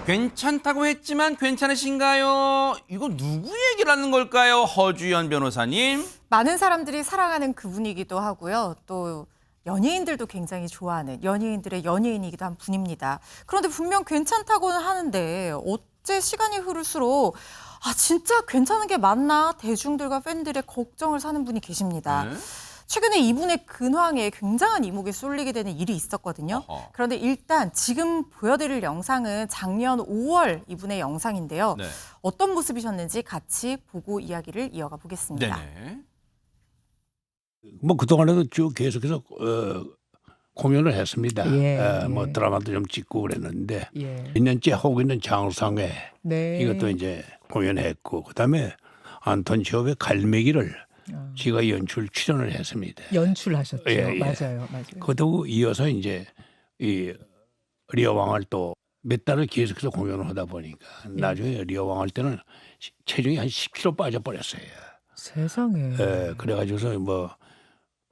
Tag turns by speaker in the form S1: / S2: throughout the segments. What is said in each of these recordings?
S1: 괜찮다고 했지만 괜찮으신가요? 이거 누구 얘기를 하는 걸까요? 허주연 변호사님.
S2: 많은 사람들이 사랑하는 그분이기도 하고요. 또 연예인들도 굉장히 좋아하는 연예인들의 연예인이기도 한 분입니다. 그런데 분명 괜찮다고는 하는데 어째 시간이 흐를수록 진짜 괜찮은 게 맞나? 대중들과 팬들의 걱정을 사는 분이 계십니다.
S1: 네?
S2: 최근에 이분의 근황에 굉장한 이목이 쏠리게 되는 일이 있었거든요.
S1: 어허.
S2: 그런데 일단 지금 보여드릴 영상은 작년 5월 이분의 영상인데요.
S1: 네.
S2: 어떤 모습이셨는지 같이 보고 이야기를 이어가 보겠습니다.
S1: 네네.
S3: 뭐 그동안에도 쭉 계속해서 공연을 했습니다.
S4: 예,
S3: 뭐
S4: 예.
S3: 드라마도 좀 찍고 그랬는데
S4: 예.
S3: 몇 년째 하고 있는 장성회
S4: 네.
S3: 이것도 이제 공연했고 그다음에 안톤 체홉의 갈매기를 제가 연출 출연을 했습니다.
S4: 연출하셨죠.
S3: 예, 예.
S4: 맞아요.
S3: 그것도 이어서 이제 이 리어 왕을 또 몇 달을 계속해서 공연을 하다 보니까 나중에 리어 왕할 때는 체중이 한 10kg 빠져버렸어요.
S4: 세상에.
S3: 그래가지고서 뭐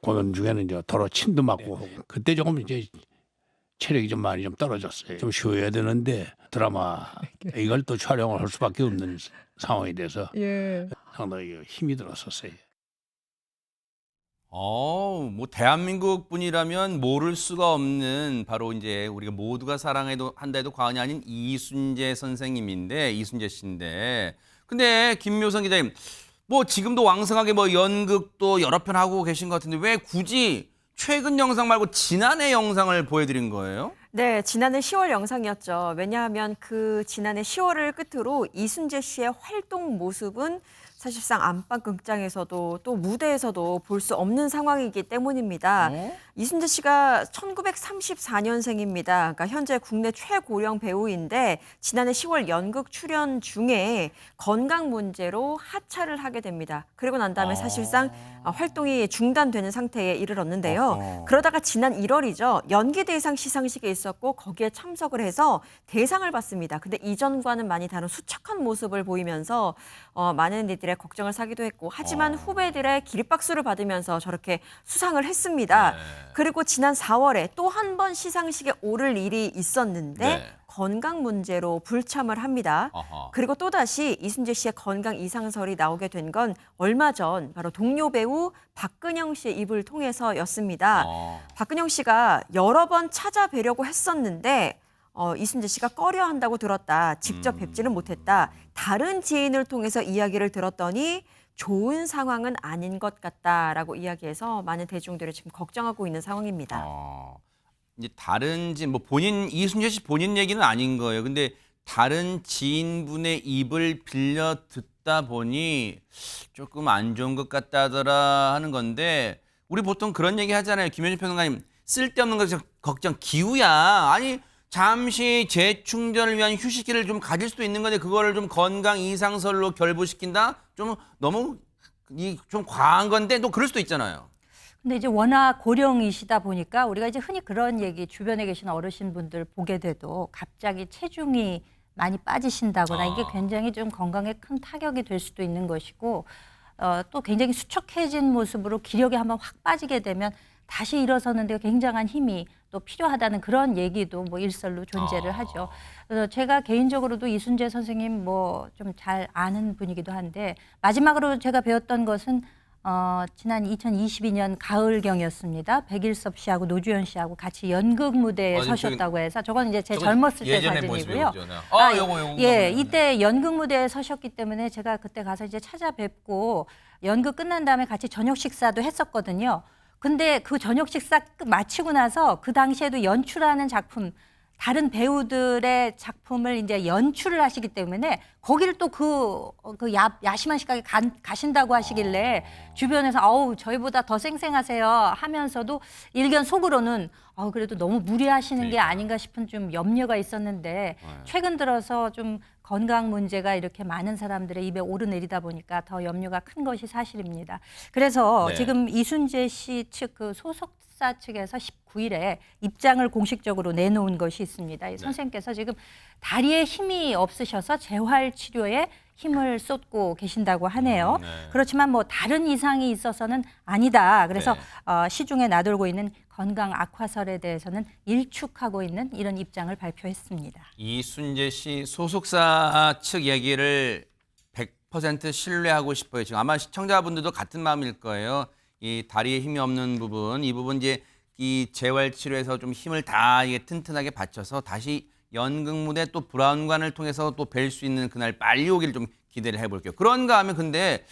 S3: 공연 중에는 이제 더러 침도 맞고 하고 그때 조금 이제 체력이 좀 많이 좀 떨어졌어요. 좀 쉬어야 되는데 드라마 이걸 또 촬영을 할 수밖에 없는 상황이 돼서
S4: 예.
S3: 상당히 힘이 들었었어요.
S1: 뭐 대한민국 분이라면 모를 수가 없는 바로 이제 우리가 모두가 사랑해도 한다 해도 과언이 아닌 이순재 선생님인데 이순재 씨인데 근데 김묘성 기자님 뭐 지금도 왕성하게 뭐 연극도 여러 편 하고 계신 것 같은데 왜 굳이 최근 영상 말고 지난해 영상을 보여드린 거예요?
S5: 네, 지난해 10월 영상이었죠. 왜냐하면 그 지난해 10월을 끝으로 이순재 씨의 활동 모습은 사실상 안방 극장에서도 또 무대에서도 볼 수 없는 상황이기 때문입니다. 이순재 씨가 1934년생입니다. 그러니까 현재 국내 최고령 배우인데 지난해 10월 연극 출연 중에 건강 문제로 하차를 하게 됩니다. 그리고 난 다음에 사실상 활동이 중단되는 상태에 이르렀는데요. 그러다가 지난 1월이죠. 연기대상 시상식에 있었고 거기에 참석을 해서 대상을 받습니다. 근데 이전과는 많이 다른 수척한 모습을 보이면서 많은 이들의 걱정을 사기도 했고 하지만 후배들의 기립박수를 받으면서 저렇게 수상을 했습니다. 그리고 지난 4월에 또 한 번 시상식에 오를 일이 있었는데
S1: 네.
S5: 건강 문제로 불참을 합니다.
S1: 아하.
S5: 그리고 또다시 이순재 씨의 건강 이상설이 나오게 된 건 얼마 전 바로 동료 배우 박근영 씨의 입을 통해서였습니다. 박근영 씨가 여러 번 찾아뵈려고 했었는데 이순재 씨가 꺼려한다고 들었다. 직접 뵙지는 못했다. 다른 지인을 통해서 이야기를 들었더니 좋은 상황은 아닌 것 같다라고 이야기해서 많은 대중들이 지금 걱정하고 있는 상황입니다.
S1: 이제 다른 뭐 본인 이순재 씨 본인 얘기는 아닌 거예요. 근데 다른 지인분의 입을 빌려 듣다 보니 조금 안 좋은 것 같다더라 하는 건데 우리 보통 그런 얘기 하잖아요. 김현준 평론가님 쓸데없는 걱정 기우야. 아니 잠시 재충전을 위한 휴식기를 좀 가질 수도 있는 건데 그거를 좀 건강 이상설로 결부시킨다? 좀 너무 좀 과한 건데 또 그럴 수도 있잖아요.
S6: 근데 이제 워낙 고령이시다 보니까 우리가 이제 흔히 그런 얘기 주변에 계신 어르신분들 보게 돼도 갑자기 체중이 많이 빠지신다거나 이게 굉장히 좀 건강에 큰 타격이 될 수도 있는 것이고 또 굉장히 수척해진 모습으로 기력이 한번 확 빠지게 되면 다시 일어서는 데 굉장한 힘이 또 필요하다는 그런 얘기도 뭐 일설로 존재를 하죠. 그래서 제가 개인적으로도 이순재 선생님 뭐 좀 잘 아는 분이기도 한데 마지막으로 제가 배웠던 것은 지난 2022년 가을경이었습니다. 백일섭 씨하고 노주현 씨하고 같이 연극 무대에 서셨다고 해서 저건 이제 제 젊었을 때 사진이고요.
S1: 요거.
S6: 예, 이때 연극 무대에 서셨기 때문에 제가 그때 가서 이제 찾아뵙고 연극 끝난 다음에 같이 저녁 식사도 했었거든요. 근데 그 저녁 식사 마치고 나서 그 당시에도 연출하는 작품 다른 배우들의 작품을 이제 연출을 하시기 때문에 거기를 또 그 야심한 시각에 가신다고 하시길래 주변에서 아우 저희보다 더 쌩쌩하세요 하면서도 일견 속으로는 그래도 너무 무리하시는 게 아닌가 싶은 좀 염려가 있었는데 최근 들어서 좀 건강 문제가 이렇게 많은 사람들의 입에 오르내리다 보니까 더 염려가 큰 것이 사실입니다. 그래서 지금 이순재 씨 측 그 소속사 측에서 19일에 입장을 공식적으로 내놓은 것이 있습니다. 선생님께서 지금 다리에 힘이 없으셔서 재활 치료에 힘을 쏟고 계신다고 하네요.
S1: 네.
S6: 그렇지만 뭐 다른 이상이 있어서는 아니다. 그래서
S1: 네.
S6: 시중에 나돌고 있는 건강 악화설에 대해서는 일축하고 있는 이런 입장을 발표했습니다.
S1: 이순재 씨 소속사 측 얘기를 100% 신뢰하고 싶어요. 지금 아마 시청자분들도 같은 마음일 거예요. 이 다리에 힘이 없는 부분, 이 부분 이제 이 재활 치료에서 좀 힘을 다 이게 튼튼하게 받쳐서 다시 연극 무대 또 브라운관을 통해서 또 뵐 수 있는 그날 빨리 오기를 좀 기대를 해볼게요. 그런가 하면 근데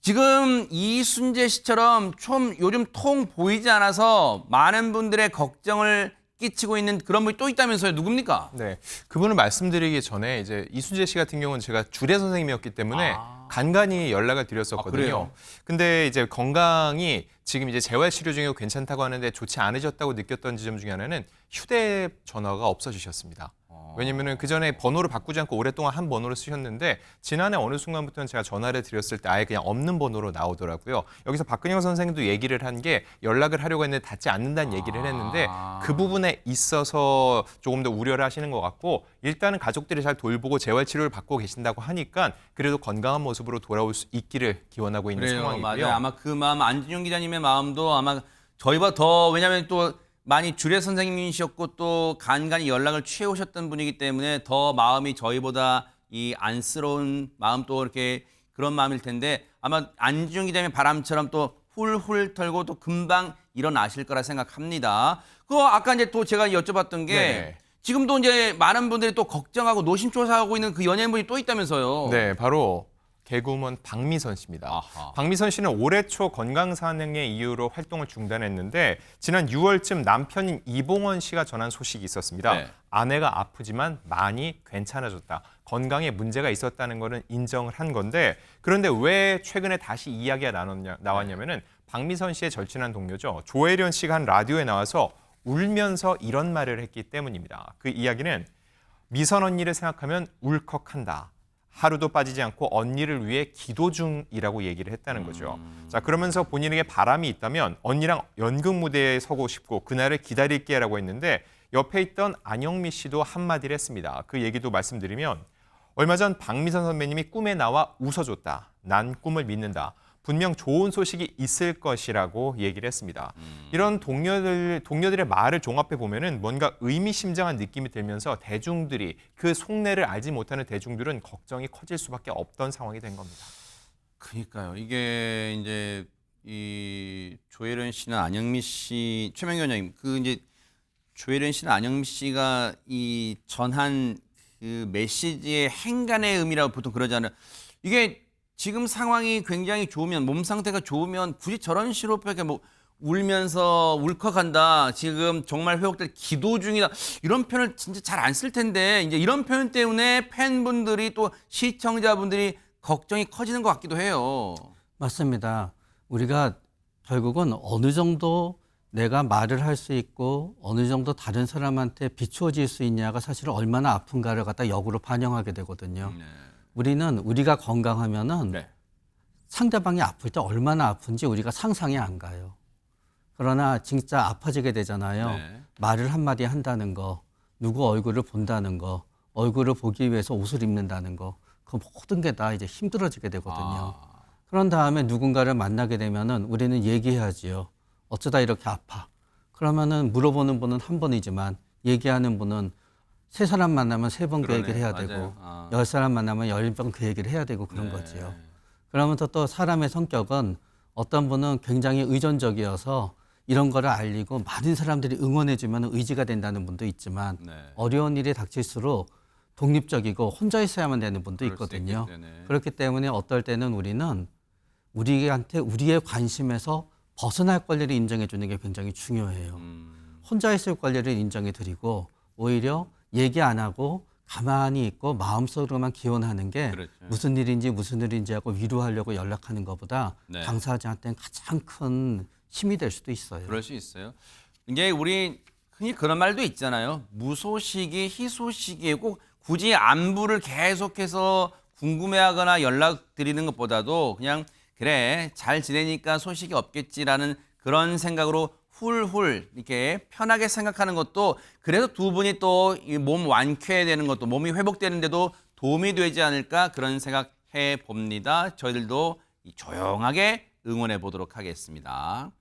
S1: 지금 이순재 씨처럼 좀 요즘 통 보이지 않아서 많은 분들의 걱정을 끼치고 있는 그런 분이 또 있다면서요. 누굽니까?
S7: 네, 그분을 말씀드리기 전에 이제 이순재 씨 같은 경우는 제가 주례 선생님이었기 때문에 간간히 연락을 드렸었거든요.
S1: 그래요?
S7: 근데 이제 건강이 지금 이제 재활 치료 중이고 괜찮다고 하는데 좋지 않으셨다고 느꼈던 지점 중에 하나는 휴대전화가 없어지셨습니다. 왜냐면은 그 전에 번호를 바꾸지 않고 오랫동안 한 번호를 쓰셨는데 지난해 어느 순간부터는 제가 전화를 드렸을 때 아예 그냥 없는 번호로 나오더라고요. 여기서 박근영 선생님도 얘기를 한 게 연락을 하려고 했는데 닿지 않는다는 얘기를 했는데 그 부분에 있어서 조금 더 우려를 하시는 것 같고 일단은 가족들이 잘 돌보고 재활 치료를 받고 계신다고 하니까 그래도 건강한 모습으로 돌아올 수 있기를 기원하고 있는
S1: 그래요.
S7: 상황이고요.
S1: 맞아요. 아마 그 마음 안진용 기자님의 마음도 아마 저희보다 더 왜냐하면 또 많이 주례 선생님이셨고 또 간간히 연락을 취해 오셨던 분이기 때문에 더 마음이 저희보다 이 안쓰러운 마음 또 이렇게 그런 마음일 텐데 아마 안진용 기자님의 바람처럼 또 훌훌 털고 또 금방 일어나실 거라 생각합니다. 그거 아까 이제 또 제가 여쭤봤던 게
S7: 네네.
S1: 지금도 이제 많은 분들이 또 걱정하고 노심초사하고 있는 그 연예인분이 또 있다면서요.
S7: 네, 바로 개그우먼 박미선 씨입니다.
S1: 아하.
S7: 박미선 씨는 올해 초 건강상의 이유로 활동을 중단했는데 지난 6월쯤 남편인 이봉원 씨가 전한 소식이 있었습니다.
S1: 네.
S7: 아내가 아프지만 많이 괜찮아졌다. 건강에 문제가 있었다는 거는 인정을 한 건데 그런데 왜 최근에 다시 이야기가 나왔냐면은 박미선 씨의 절친한 동료죠. 조혜련 씨가 한 라디오에 나와서 울면서 이런 말을 했기 때문입니다. 그 이야기는 미선 언니를 생각하면 울컥한다. 하루도 빠지지 않고 언니를 위해 기도 중이라고 얘기를 했다는 거죠. 자, 그러면서 본인에게 바람이 있다면 언니랑 연극 무대에 서고 싶고 그날을 기다릴게라고 했는데 옆에 있던 안영미 씨도 한마디를 했습니다. 그 얘기도 말씀드리면 얼마 전 박미선 선배님이 꿈에 나와 웃어줬다. 난 꿈을 믿는다. 분명 좋은 소식이 있을 것이라고 얘기를 했습니다. 이런 동료들의 말을 종합해 보면은 뭔가 의미심장한 느낌이 들면서 대중들이 그 속내를 알지 못하는 대중들은 걱정이 커질 수밖에 없던 상황이 된 겁니다.
S1: 그러니까요. 이게 이제 이 조혜련 씨나 안영미 씨, 최명기 원장님, 그 이제 조혜련 씨나 안영미 씨가 이 전한 그 메시지의 행간의 의미라고 보통 그러잖아요. 이게 지금 상황이 굉장히 좋으면 몸 상태가 좋으면 굳이 저런 식으로 이렇게 뭐 울면서 울컥한다. 지금 정말 회복될 기도 중이다. 이런 표현을 진짜 잘 안 쓸 텐데 이제 이런 표현 때문에 팬분들이 또 시청자분들이 걱정이 커지는 것 같기도 해요.
S8: 맞습니다. 우리가 결국은 어느 정도 내가 말을 할 수 있고 어느 정도 다른 사람한테 비추어질 수 있냐가 사실 얼마나 아픈가를 갖다 역으로 반영하게 되거든요. 우리는 우리가 건강하면은
S1: 네.
S8: 상대방이 아플 때 얼마나 아픈지 우리가 상상이 안 가요. 그러나 진짜 아파지게 되잖아요.
S1: 네.
S8: 말을 한마디 한다는 거, 누구 얼굴을 본다는 거, 얼굴을 보기 위해서 옷을 입는다는 거, 그 모든 게 다 이제 힘들어지게 되거든요. 그런 다음에 누군가를 만나게 되면은 우리는 얘기해야지요. 어쩌다 이렇게 아파. 그러면은 물어보는 분은 한 번이지만 얘기하는 분은 세 사람 만나면 세 번 그
S1: 그러네.
S8: 얘기를 해야
S1: 맞아요.
S8: 되고
S1: 아.
S8: 10사람 만나면 10번 그 얘기를 해야 되고 그런
S1: 네.
S8: 거지요. 그러면서 또 사람의 성격은 어떤 분은 굉장히 의존적이어서 이런 거를 알리고 많은 사람들이 응원해 주면 의지가 된다는 분도 있지만
S1: 네.
S8: 어려운 일이 닥칠수록 독립적이고 혼자 있어야만 되는 분도
S1: 그럴 수
S8: 있거든요.
S1: 있겠네.
S8: 그렇기 때문에 어떨 때는 우리는 우리한테 우리의 관심에서 벗어날 권리를 인정해 주는 게 굉장히 중요해요. 혼자 있을 권리를 인정해 드리고 오히려 얘기 안 하고 가만히 있고 마음속으로만 기원하는 게
S1: 그렇죠.
S8: 무슨 일인지 하고 위로하려고 연락하는 것보다
S1: 네.
S8: 당사자한테는 가장 큰 힘이 될 수도 있어요.
S1: 그럴 수 있어요. 이게 우리 흔히 그런 말도 있잖아요. 무소식이 희소식이에요. 꼭 굳이 안부를 계속해서 궁금해하거나 연락드리는 것보다도 그냥 그래 잘 지내니까 소식이 없겠지라는 그런 생각으로 훌훌 이렇게 편하게 생각하는 것도 그래서 두 분이 또 몸 완쾌되는 것도 몸이 회복되는데도 도움이 되지 않을까 그런 생각해 봅니다. 저희들도 조용하게 응원해 보도록 하겠습니다.